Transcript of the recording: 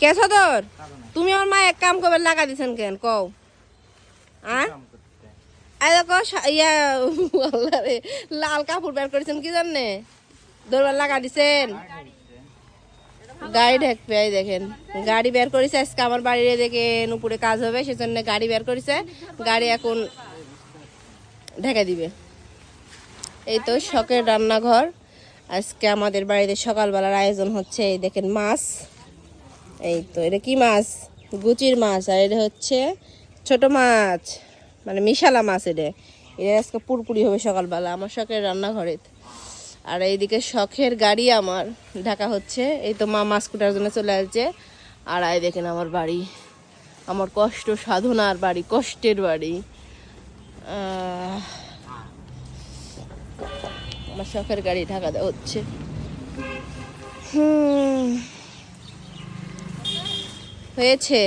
কে সদর তুমি আমার মা এক কাম করবে লাগা দিছেন কেন কও দেখো ইয়া আল্লাহ রে, লাল কাপড় বের করেছেন কি জানে দৌড়বার লাগা দিছেন গাড়ি ঢেকবে। এই দেখেন গাড়ি বের করেছে আজকে আমার বাড়ির দেখেন উপরে কাজ হবে সেজন্য গাড়ি বের করেছে, গাড়ি এখন ঢেকে দিবে। এই তো শখের রান্নাঘর, আজকে আমাদের বাড়িতে সকালবেলার আয়োজন হচ্ছে। এই দেখেন মাছ, এই তো এটা কি মাছ, গুচির মাছ, আর এটা হচ্ছে ছোট মাছ মানে মিশালা মাছ। এটা আজকে পুরপুরি হবে সকালবেলা আমার শখের রান্নাঘরে। আর এইদিকে শখের গাড়ি আমার ঢাকা হচ্ছে। এই তো মা মাছ কুটার জন্য চলে আসছে। আর এই দেখেন আমার বাড়ি, আমার কষ্ট সাধনার বাড়ি, কষ্টের বাড়ি। আমার শখের গাড়ি ঢাকা দেওয়া হচ্ছে। হয়েছে।